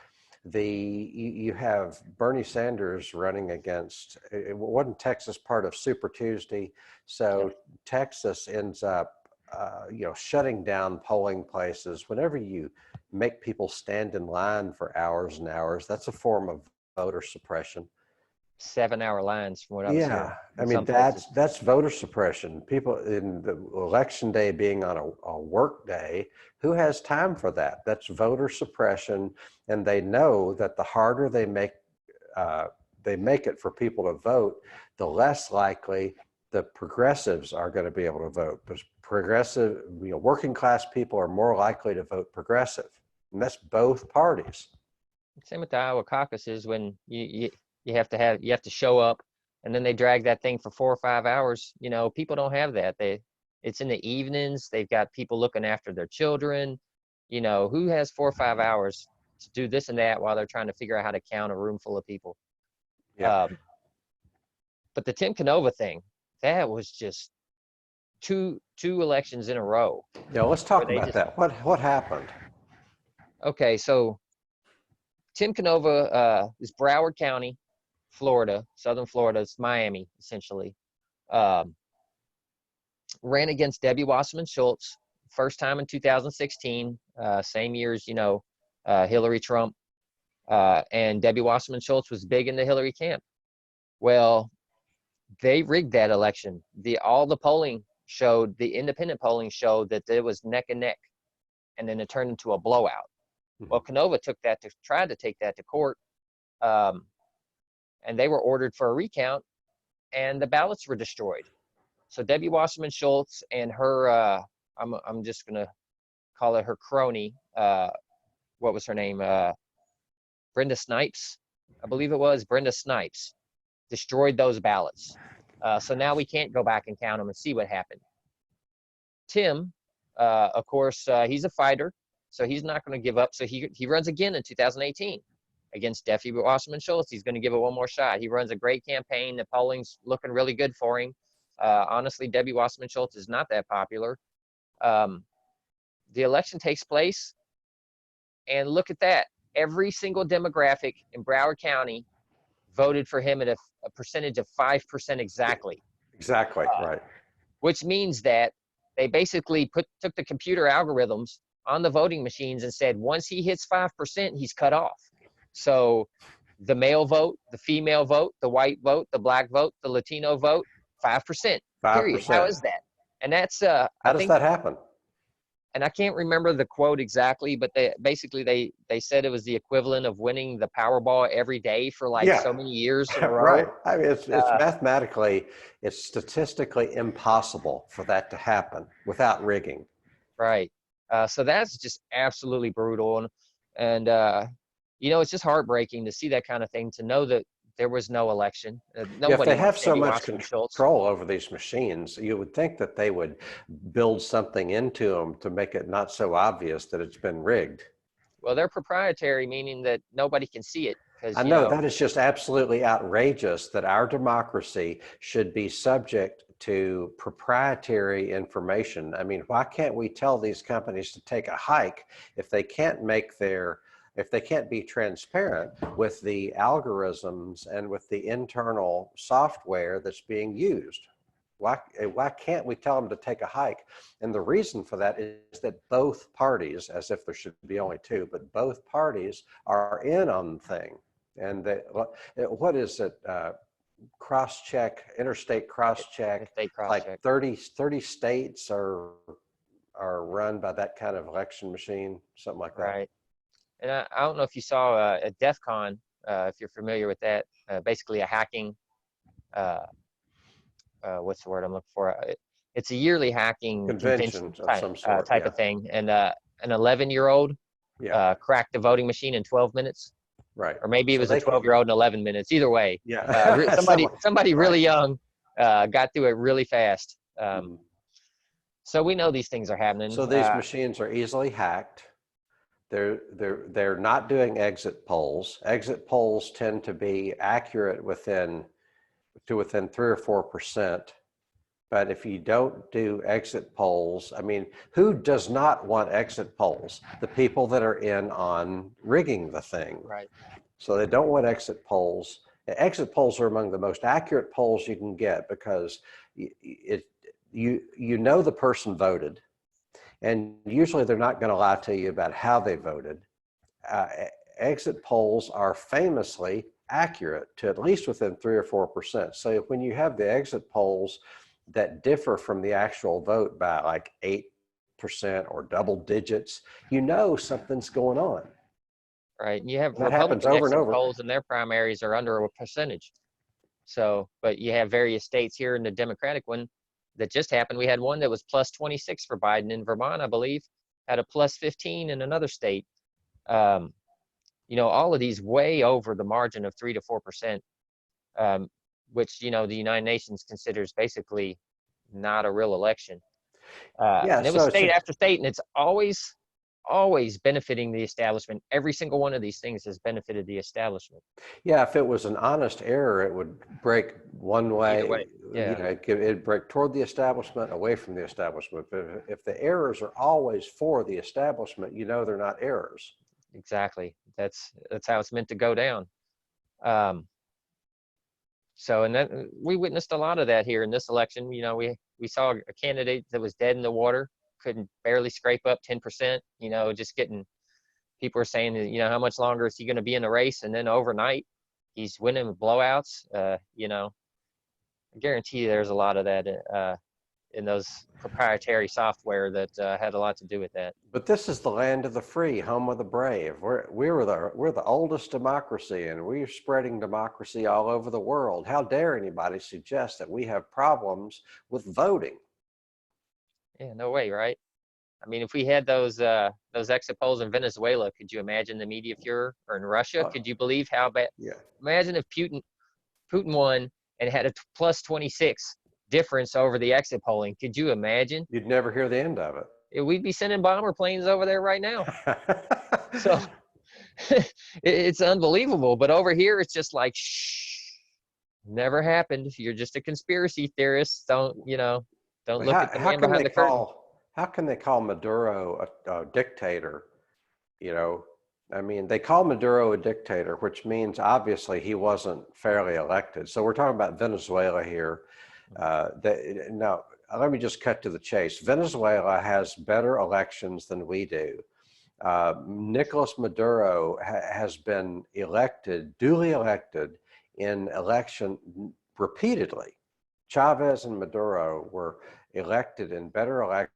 S1: you have Bernie Sanders running against. It wasn't Texas part of Super Tuesday, so
S2: Yep.
S1: Texas ends up shutting down polling places. Whenever you make people stand in line for hours and hours, that's a form of voter suppression.
S2: 7-hour lines from what I was hearing
S1: Yeah, I
S2: in
S1: mean
S2: some places.
S1: that's voter suppression. People in the election day being on a work day, who has time for that? That's voter suppression, and they know that the harder they make it for people to vote, the less likely the progressives are going to be able to vote. Because progressive, working class people are more likely to vote progressive, and that's both parties.
S2: Same with the Iowa caucuses when you have to show up, and then they drag that thing for 4 or 5 hours. People don't have that. It's in the evenings. They've got people looking after their children. Who has 4 or 5 hours to do this and that while they're trying to figure out how to count a room full of people?
S1: Yeah.
S2: But the Tim Canova thing, that was just two elections in a row
S1: Yeah, let's
S2: where
S1: talk
S2: they
S1: about
S2: just
S1: that. What happened?
S2: okay. So Tim Canova is Broward County, Florida, Southern Florida. It's Miami, essentially. Ran against Debbie Wasserman Schultz, first time in 2016, same year as, Hillary Trump. And Debbie Wasserman Schultz was big in the Hillary camp. Well, they rigged that election. All the polling showed, the independent polling showed that it was neck and neck, and then it turned into a blowout. Well, Canova tried to take that to court, and they were ordered for a recount, and the ballots were destroyed. So Debbie Wasserman Schultz and her, I'm just gonna call it her crony. What was her name? Brenda Snipes, I believe it was. Brenda Snipes destroyed those ballots. So now we can't go back and count them and see what happened. Tim, of course, he's a fighter, so he's not going to give up. So he runs again in 2018 against Debbie Wasserman Schultz. He's going to give it one more shot. He runs a great campaign. The polling's looking really good for him. Honestly, Debbie Wasserman Schultz is not that popular. The election takes place, and look at that. Every single demographic in Broward County voted for him at a percentage of 5% exactly.
S1: Exactly, right.
S2: Which means that they basically took the computer algorithms on the voting machines and said, once he hits 5%, he's cut off. So the male vote, the female vote, the white vote, the black vote, the Latino vote, 5%.
S1: 5%.
S2: Period. How is that? And that's
S1: how does that happen?
S2: And I can't remember the quote exactly, but they said it was the equivalent of winning the Powerball every day for so many years in a row.
S1: Right. I mean, it's mathematically, it's statistically impossible for that to happen without rigging.
S2: Right. So that's just absolutely brutal. And it's just heartbreaking to see that kind of thing, to know that there was no election.
S1: If they have so much control over these machines, you would think that they would build something into them to make it not so obvious that it's been rigged.
S2: Well, they're proprietary, meaning that nobody can see it.
S1: I know that is just absolutely outrageous that our democracy should be subject to proprietary information. I mean, why can't we tell these companies to take a hike if they can't be transparent with the algorithms and with the internal software that's being used? Why can't we tell them to take a hike? And the reason for that is that both parties, as if there should be only two, but both parties are in on the thing. And what is it? Interstate cross-check. Like 30 states are run by that kind of election machine, something like that.
S2: Right. And I don't know if you saw at DEF CON, if you're familiar with that, basically a hacking, what's the word I'm looking for? It's a yearly hacking convention
S1: of some sort,
S2: type of thing. And an 11-year-old cracked the voting machine in 12 minutes.
S1: Right.
S2: Or maybe it was a 12-year-old in 11 minutes. Either way,
S1: yeah.
S2: somebody really young got through it really fast. So we know these things are happening.
S1: So these machines are easily hacked. They're not doing exit polls. Exit polls tend to be accurate within 3 or 4%. But if you don't do exit polls, I mean, who does not want exit polls? The people that are in on rigging the thing.
S2: Right.
S1: So they don't want exit polls. Exit polls are among the most accurate polls you can get because you know the person voted. And usually they're not going to lie to you about how they voted. Exit polls are famously accurate to at least within 3 or 4%. So when you have the exit polls that differ from the actual vote by like 8% or double digits, you know something's going on.
S2: Right. And you have
S1: that happens over and over.
S2: Polls in their primaries are under a percentage. So, but you have various states here in the Democratic one that just happened. We had one that was plus 26 for Biden in Vermont, I believe, had a plus 15 in another state. All of these way over the margin of 3 to 4%, which, the United Nations considers basically not a real election. And it was state after state, and it's always benefiting the establishment. Every single one of these things has benefited the establishment.
S1: Yeah, if it was an honest error, it would break one way.
S2: Either way. Yeah.
S1: It'd break toward the establishment, away from the establishment. But if the errors are always for the establishment, they're not errors.
S2: Exactly. That's how it's meant to go down. So, and that we witnessed a lot of that here in this election. You know, we saw a candidate that was dead in the water, couldn't barely scrape up 10%. You know, just getting people are saying that, you know, how much longer is he going to be in the race? And then overnight, he's winning with blowouts. You know, I guarantee you there's a lot of that in those proprietary software that had a lot to do with that.
S1: But this is the land of the free, home of the brave. We're the oldest democracy, and we're spreading democracy all over the world. How dare anybody suggest that we have problems with voting?
S2: Yeah, no way, right? I mean, if we had those exit polls in Venezuela, could you imagine the media furor? Or in Russia, could you believe how bad?
S1: Yeah.
S2: Imagine if Putin won and had a plus 26 difference over the exit polling. Could you imagine?
S1: You'd never hear the end of it.
S2: We'd be sending bomber planes over there right now. So it's unbelievable. But over here, it's just like, shh, never happened. You're just a conspiracy theorist. Don't look at the man behind the curtain.
S1: How can they call Maduro a dictator? You know, I mean, they call Maduro a dictator, which means obviously he wasn't fairly elected. So we're talking about Venezuela here. Now, let me just cut to the chase. Venezuela has better elections than we do. Nicolas Maduro has been duly elected in election repeatedly. Chavez and Maduro were elected in better elections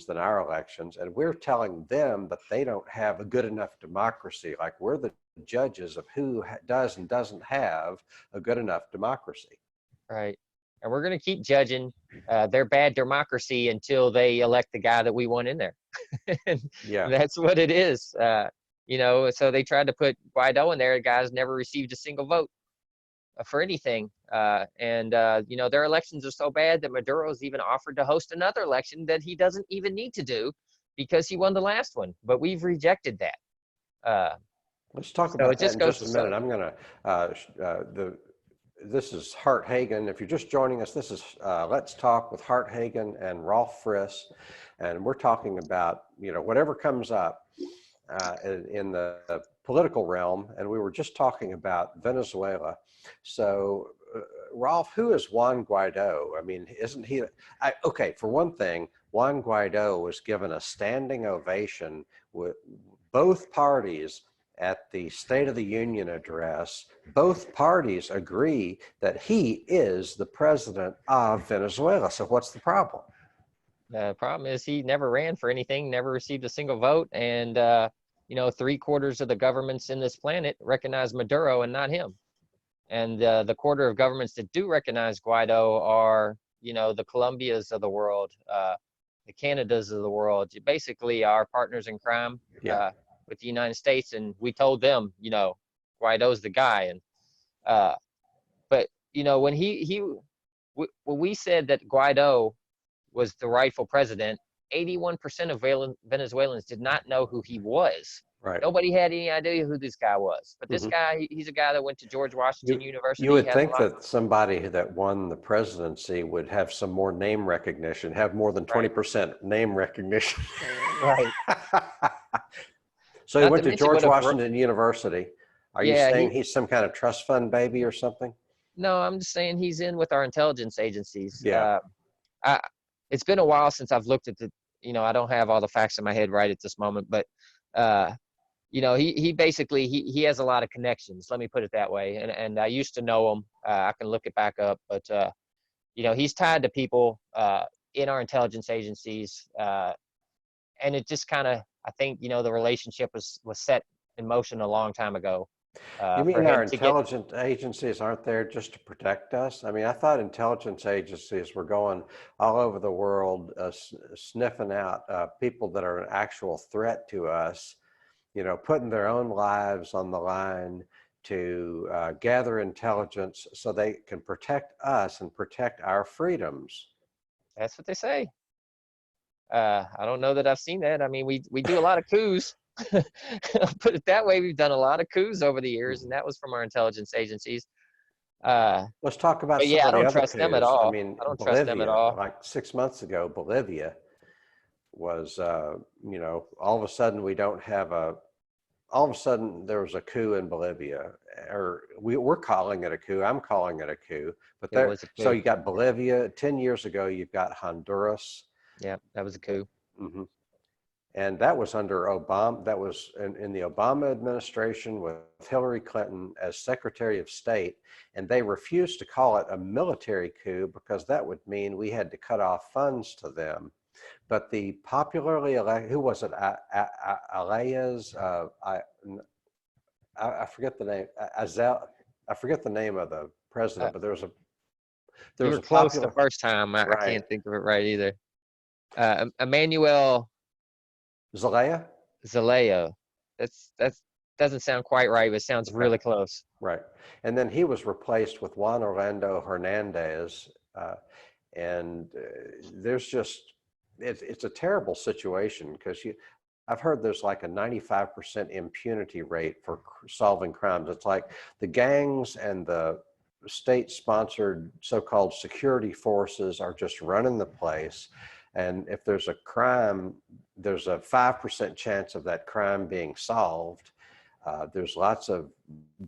S1: than our elections, and we're telling them that they don't have a good enough democracy, like we're the judges of who does and doesn't have a good enough democracy.
S2: Right. And we're going to keep judging their bad democracy until they elect the guy that we want in there.
S1: Yeah,
S2: that's what it is. You know, so they tried to put Guaido in there. The guy's never received a single vote for anything. You know, their elections are so bad that Maduro's even offered to host another election that he doesn't even need to do because he won the last one. But we've rejected that.
S1: Let's talk about that in just a minute. I'm going to, this is Hart Hagan. If you're just joining us, this is Let's Talk with Hart Hagan and Rolf Friis. And we're talking about, you know, whatever comes up in the political realm. And we were just talking about Venezuela. So, Rolf, who is Juan Guaido? I mean, isn't he? Okay, for one thing, Juan Guaido was given a standing ovation with both parties at the State of the Union address. Both parties agree that he is the president of Venezuela. So what's the problem?
S2: The problem is he never ran for anything, never received a single vote. And, you know, 3/4 of the governments in this planet recognize Maduro and not him. And the quarter of governments that do recognize Guaido are, you know, the Colombias of the world, the Canadas of the world, basically our partners in crime.
S1: Yeah.
S2: With the United States, and we told them, you know, Guaido's the guy. And but you know, when when we said that Guaido was the rightful president, 81% of Venezuelans did not know who he was.
S1: Right.
S2: Nobody had any idea who this guy was. But this guy, he's a guy that went to George Washington University.
S1: You would think that somebody that won the presidency would have some more name recognition, have more than 20% name recognition.
S2: Right.
S1: So he went to George Washington University. Are you saying he's some kind of trust fund baby or something?
S2: No, I'm just saying he's in with our intelligence agencies.
S1: Yeah.
S2: It's been a while since I've looked at you know, I don't have all the facts in my head right at this moment, but, you know, he basically, he has a lot of connections. Let me put it that way. And I used to know him. I can look it back up, but, you know, he's tied to people in our intelligence agencies. And it just kind of, I think, you know, the relationship was set in motion a long time ago.
S1: You mean our intelligence agencies aren't there just to protect us? I mean, I thought intelligence agencies were going all over the world, sniffing out people that are an actual threat to us, you know, putting their own lives on the line to gather intelligence so they can protect us and protect our freedoms.
S2: That's what they say. I don't know that I've seen that. I mean, we do a lot of coups. Put it that way. We've done a lot of coups over the years, and that was from our intelligence agencies.
S1: Let's talk about
S2: I don't trust them at all.
S1: I mean,
S2: I don't trust them at all.
S1: Like 6 months ago, Bolivia was, you know, all of a sudden we don't have a all of a sudden there was a coup in Bolivia, or we're calling it a coup. I'm calling it a coup. But
S2: It
S1: there,
S2: was a
S1: so
S2: coup.
S1: you got Bolivia. 10 years ago, you've got Honduras.
S2: Yeah, that was a coup.
S1: Hmm. And that was under Obama. That was in the Obama administration with Hillary Clinton as Secretary of State. And they refused to call it a military coup because that would mean we had to cut off funds to them. But the popularly elected, who was it? Alayas, I forget the name. Azel, I forget the name of the
S2: Uh,
S1: president, but there
S2: you
S1: was
S2: were
S1: a
S2: close the
S1: popular,
S2: first time. I
S1: right?
S2: can't think of it right either. Emmanuel
S1: Zelaya,
S2: Zelaya. That's doesn't sound quite right, but it sounds
S1: okay,
S2: really close.
S1: right. And then he was replaced with Juan Orlando Hernandez, and there's just it's a terrible situation because I've heard there's like a 95% impunity rate for solving crimes. It's like the gangs and the state-sponsored so-called security forces are just running the place, and if there's a crime, there's a 5% chance of that crime being solved. There's lots of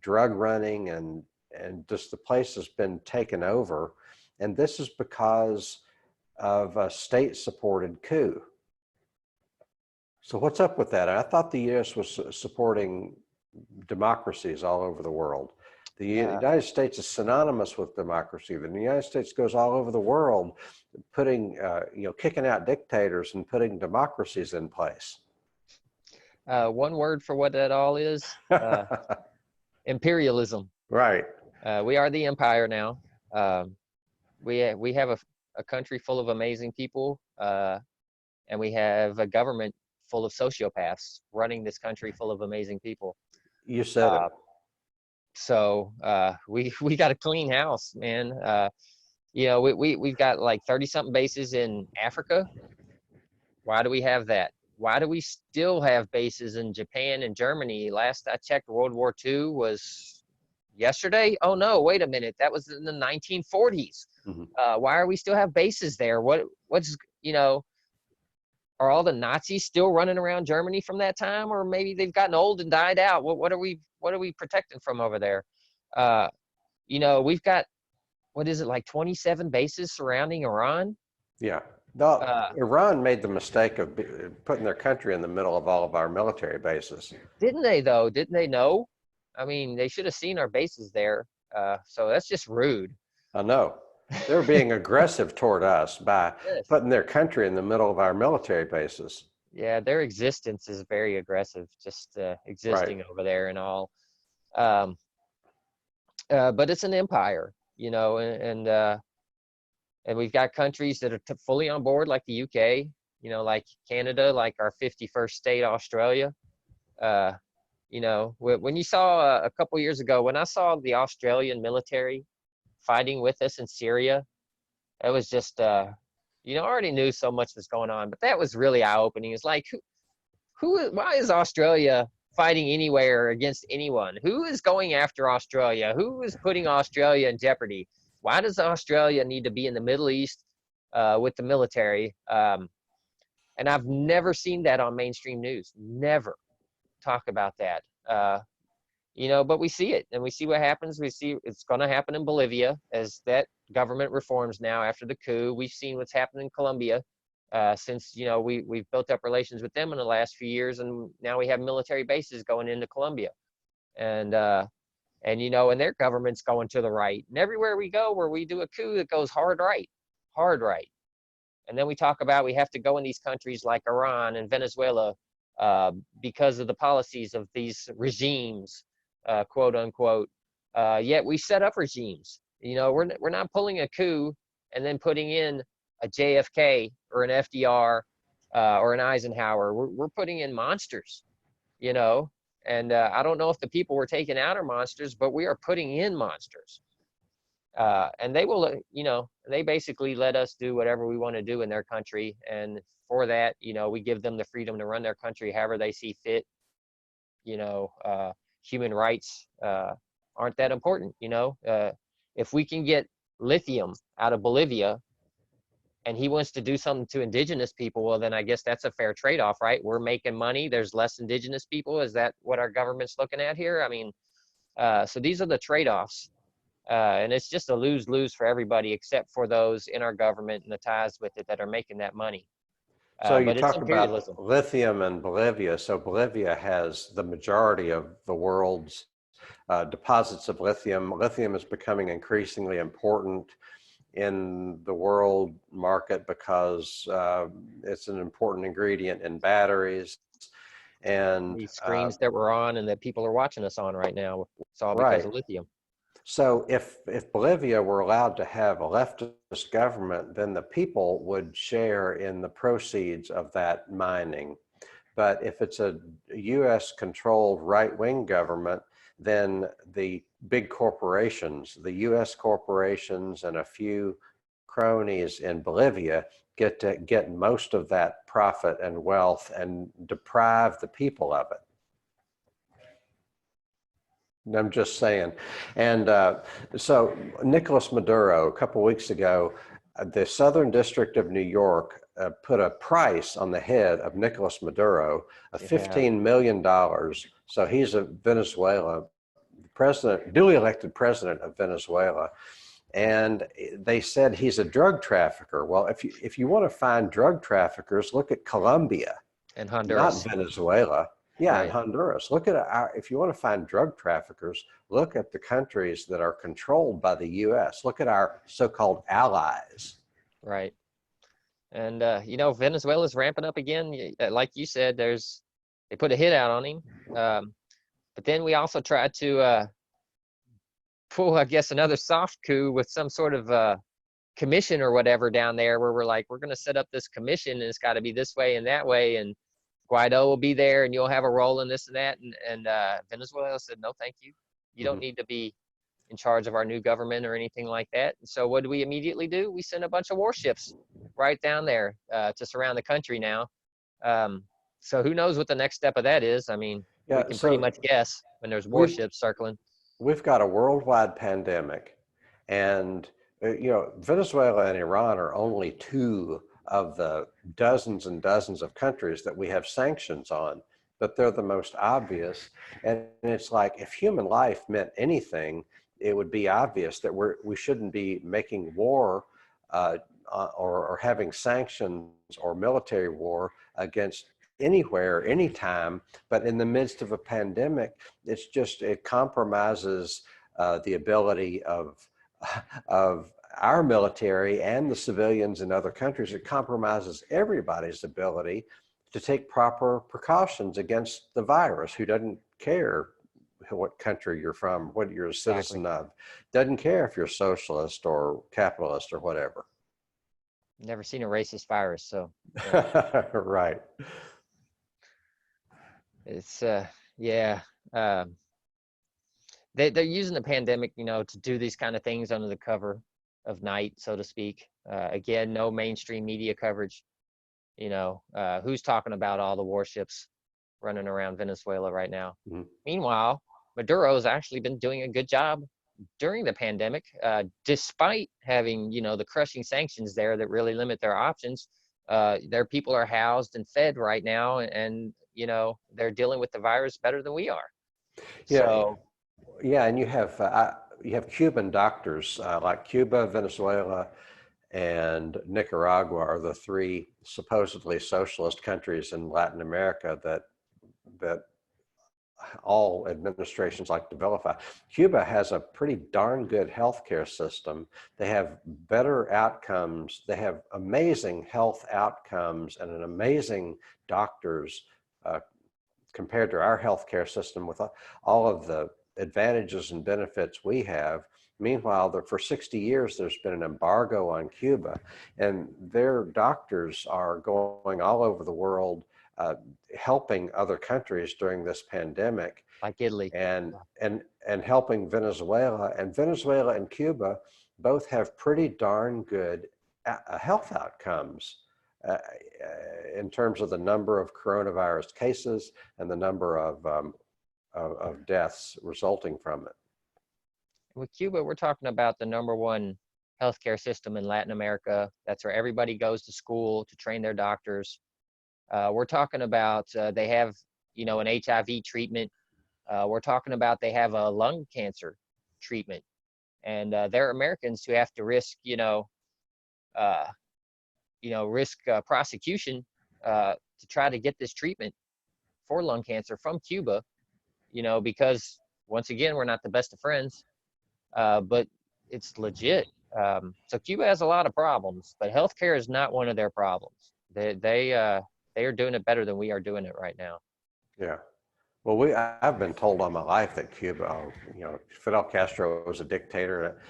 S1: drug running, and just the place has been taken over, and this is because of a state-supported coup. So what's up with that? I thought the U.S. was supporting democracies all over the world. The
S2: Uh,
S1: United States is synonymous with democracy. The United States goes all over the world, putting, kicking out dictators and putting democracies in place.
S2: one word for what that all is: imperialism.
S1: Right.
S2: We are the empire now. Um, we have a country full of amazing people, and we have a government full of sociopaths running this country full of amazing people.
S1: You said it.
S2: Uh, so we got a clean house, man. We've got like 30 something bases in Africa. Why do we have that? Why do we still have bases in Japan and Germany? Last I checked, World War II was yesterday. Oh no, wait a minute, that was in the 1940s.
S1: Mhm.
S2: Why are we still have bases there? What's are all the Nazis still running around Germany from that time, or maybe they've gotten old and died out? What are we protecting from over there? Uh, we've got, what is it, like 27 bases surrounding Iran?
S1: Yeah. No,
S2: Uh,
S1: Iran made the mistake of putting their country in the middle of all of our military bases.
S2: didn't they though? Didn't they know? I mean, they should have seen our bases there. So that's just rude.
S1: I know. They're being aggressive toward us by
S2: Yes.
S1: putting their country in the middle of our military bases.
S2: Yeah, their existence is very aggressive, just
S1: Right.
S2: existing over there and all. Um, but it's an empire, and we've got countries that are fully on board, like the UK, like Canada, like our 51st state, Australia. Uh, when you saw a couple years ago, when I saw the Australian military fighting with us in Syria, it was just, I already knew so much was going on, but that was really eye-opening. It's like, why is Australia fighting anywhere against anyone? Who is going after Australia? Who is putting Australia in jeopardy? Why does Australia need to be in the Middle East with the military? And I've never seen that on mainstream news. Never talk about that. But we see it, and we see what happens. We see it's going to happen in Bolivia as that government reforms now after the coup. We've seen what's happened in Colombia since we've built up relations with them in the last few years, and now we have military bases going into Colombia, and their government's going to the right. And everywhere we go where we do a coup, it goes hard right, hard right. And then we talk about we have to go in these countries like Iran and Venezuela because of the policies of these regimes, quote unquote. Yet we set up regimes. We're not pulling a coup and then putting in a JFK or an FDR or an Eisenhower. We're putting in monsters, you know. And I don't know if the people we're taking out are monsters, but we are putting in monsters. And they will, they basically let us do whatever we want to do in their country. And for that, we give them the freedom to run their country however they see fit. Human rights aren't that important. If we can get lithium out of Bolivia and he wants to do something to indigenous people, well, then I guess that's a fair trade-off, right? We're making money. There's less indigenous people. Is that what our government's looking at here? I mean, so these are the trade-offs. And it's just a lose-lose for everybody except for those in our government and the ties with it that are making that money.
S1: So you
S2: But it's
S1: talk about
S2: imperialism.
S1: lithium in Bolivia. So Bolivia has the majority of the world's deposits of lithium. Lithium is becoming increasingly important in the world market because it's an important ingredient in batteries. And
S2: These screens that we're on and that people are watching us on right now, it's all because
S1: right.
S2: of lithium.
S1: So if Bolivia were allowed to have a leftist government, then the people would share in the proceeds of that mining. But if it's a US controlled right wing government, then the big corporations, the US corporations and a few cronies in Bolivia get to get most of that profit and wealth and deprive the people of it. I'm just saying. And so Nicolas Maduro, a couple of weeks ago, the Southern District of New York put a price on the head of Nicolas Maduro of
S2: Yeah.
S1: $15 million. So he's a Venezuela president, duly elected president of Venezuela. And they said he's a drug trafficker. Well, if you want to find drug traffickers, look at Colombia,
S2: And
S1: not
S2: Honduras.
S1: Venezuela. Yeah, in
S2: Right.
S1: Honduras. Look at if you want to find drug traffickers, look at the countries that are controlled by the US. Look at our so-called allies.
S2: Right. And Venezuela's ramping up again. Like you said, they put a hit out on him. But then we also tried to pull, I guess, another soft coup with some sort of commission or whatever down there, where we're like, we're going to set up this commission, and it's got to be this way and that way, and Guaido will be there, and you'll have a role in this and that. And Venezuela said, no, thank you. You don't need to be in charge of our new government or anything like that. And so what do we immediately do? We send a bunch of warships right down there to surround the country now. So who knows what the next step of that is? I mean, we
S1: Yeah,
S2: can pretty
S1: so
S2: much guess when there's
S1: we've
S2: warships circling.
S1: we've got a worldwide pandemic, and Venezuela and Iran are only two of the dozens and dozens of countries that we have sanctions on, but they're the most obvious. And it's like, if human life meant anything, it would be obvious that we shouldn't be making war or having sanctions or military war against anywhere, anytime. But in the midst of a pandemic, it compromises the ability of our military and the civilians in other countries. It compromises everybody's ability to take proper precautions against the virus. Who doesn't care what country you're from, what you're a
S2: Exactly.
S1: citizen of? Doesn't care if you're socialist or capitalist or whatever.
S2: Never seen a racist virus, so yeah.
S1: Right.
S2: It's yeah. Um, they're using the pandemic, to do these kind of things under the cover of night, so to speak. Again, no mainstream media coverage. Who's talking about all the warships running around Venezuela right now?
S1: Mhm.
S2: Meanwhile, Maduro's actually been doing a good job during the pandemic, despite having, the crushing sanctions there that really limit their options. Their people are housed and fed right now, and they're dealing with the virus better than we are.
S1: Yeah,
S2: So
S1: yeah, and you have Cuban doctors like Cuba, Venezuela, and Nicaragua are the three supposedly socialist countries in Latin America that all administrations like to vilify. Cuba has a pretty darn good healthcare system. They have better outcomes. They have amazing health outcomes and an amazing doctors compared to our healthcare system with all of the advantages and benefits we have. Meanwhile, for 60 years, there's been an embargo on Cuba, and their doctors are going all over the world helping other countries during this pandemic,
S2: like Italy.
S1: and helping Venezuela. And Venezuela and Cuba both have pretty darn good health outcomes in terms of the number of coronavirus cases and the number of deaths resulting from it.
S2: With Cuba, we're talking about the number one healthcare system in Latin America. That's where everybody goes to school to train their doctors. We're talking about they have, you know, an HIV treatment. We're talking about they have a lung cancer treatment, and they're Americans who have to risk, uh, risk prosecution to try to get this treatment for lung cancer from Cuba, because once again, we're not the best of friends, but it's legit. So Cuba has a lot of problems, but healthcare is not one of their problems. They are doing it better than we are doing it right now.
S1: Yeah. Well, I've been told all my life that Cuba, Fidel Castro was a dictator.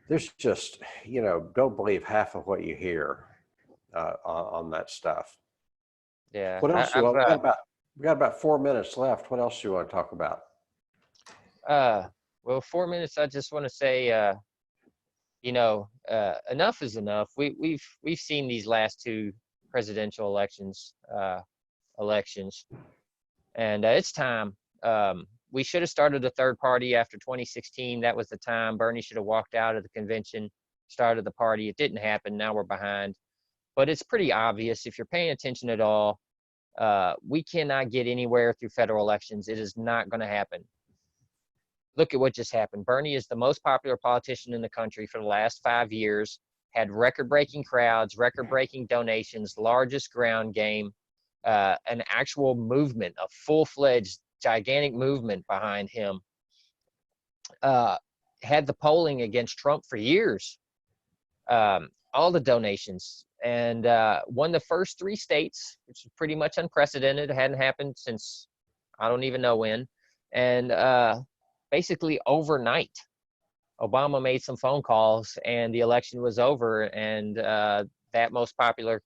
S1: There's just, don't believe half of what you hear on that stuff.
S2: Yeah,
S1: What else you want? We got about 4 minutes left. What else do you want to talk about?
S2: Well, 4 minutes. I just want to say, enough is enough. We've seen these last two presidential elections, and it's time. We should have started a third party after 2016. That was the time. Bernie should have walked out of the convention, started the party. It didn't happen. Now we're behind. But it's pretty obvious if you're paying attention at all. We cannot get anywhere through federal elections. It is not going to happen. Look at what just happened. Bernie is the most popular politician in the country for the last 5 years, had record-breaking crowds, record-breaking donations, largest ground game, an actual movement, a full-fledged, gigantic movement behind him. Had the polling against Trump for years, all the donations, and won the first 3 states, which is pretty much unprecedented. It hadn't happened since I don't even know when. And basically overnight, Obama made some phone calls and the election was over, and that most popular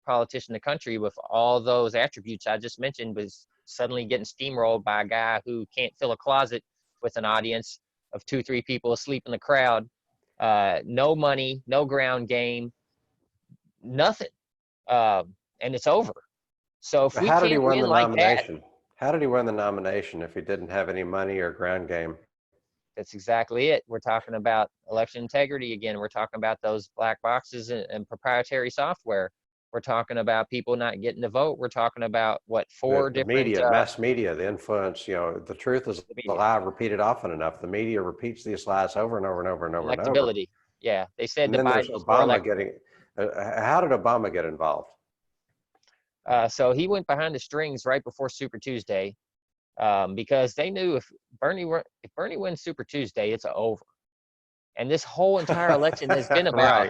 S2: politician in the country with all those attributes I just mentioned was suddenly getting steamrolled by a guy who can't fill a closet with an audience of 2-3 people asleep in the crowd. No money, no ground game, nothing. And it's over. So if we
S1: How did he
S2: can't
S1: win
S2: win
S1: the
S2: like that,
S1: nomination? How did he win the nomination if he didn't have any money or ground game?
S2: that's exactly it. We're talking about election integrity again. We're talking about those black boxes and proprietary software. We're talking about people not getting to vote. We're talking about what, 4
S1: The
S2: different
S1: media, mass media, the influence, the truth is a
S2: media
S1: lie repeated often enough. The media repeats these lies over and over and over and over and over.
S2: electability. Yeah, they said
S1: And
S2: that
S1: then there's
S2: Biden was more
S1: Obama
S2: electable.
S1: getting, how did Obama get involved?
S2: So he went behind the strings right before Super Tuesday, because they knew if Bernie wins Super Tuesday, it's over. And this whole entire election has been about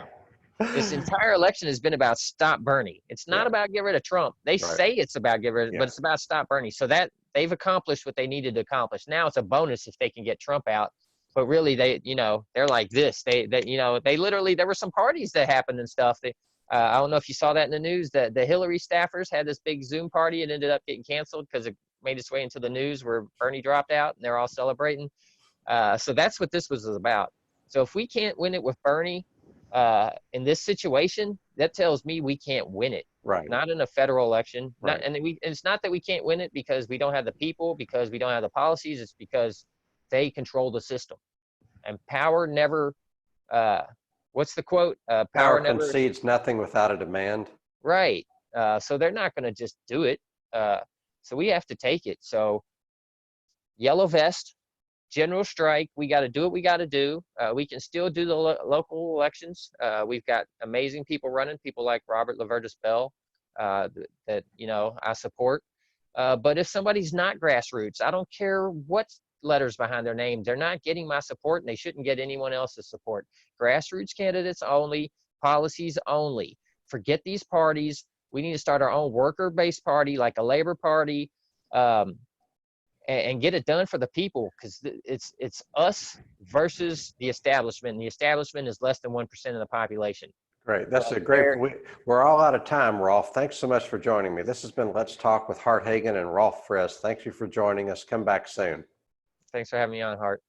S1: Right.
S2: this entire election has been about stop Bernie. It's not
S1: Yeah,
S2: about get rid of Trump. They
S1: right.
S2: say it's about get rid of,
S1: Yeah.
S2: but it's about stop Bernie. So that they've accomplished what they needed to accomplish. Now it's a bonus if they can get Trump out. But really, they're like this. They literally, there were some parties that happened and stuff. I don't know if you saw that in the news, that the Hillary staffers had this big Zoom party and ended up getting canceled because it made its way into the news where Bernie dropped out and they're all celebrating. So that's what this was about. So if we can't win it with Bernie in this situation, that tells me we can't win it.
S1: Right.
S2: Not in a federal election.
S1: Right.
S2: It's not that we can't win it because we don't have the people, because we don't have the policies. It's because they control the system. And power never, what's the quote?
S1: Power
S2: Never
S1: concedes nothing without a demand.
S2: Right. So they're not going to just do it. So we have to take it. So yellow vest, general strike. We got to do what we got to do. We can still do the local elections. We've got amazing people running, people like Robert Lavertis Bell, that I support. But if somebody's not grassroots, I don't care what letters behind their name, they're not getting my support, and they shouldn't get anyone else's support. Grassroots candidates only, policies only. Forget these parties. We need to start our own worker-based party, like a labor party, and get it done for the people, because it's us versus the establishment, and the establishment is less than 1% of the population.
S1: Great. That's a great, we're all out of time, Rolf. Thanks so much for joining me. This has been Let's Talk with Hart Hagan and Rolf Friis. Thank you for joining us. Come back soon.
S2: Thanks for having me on, Hart.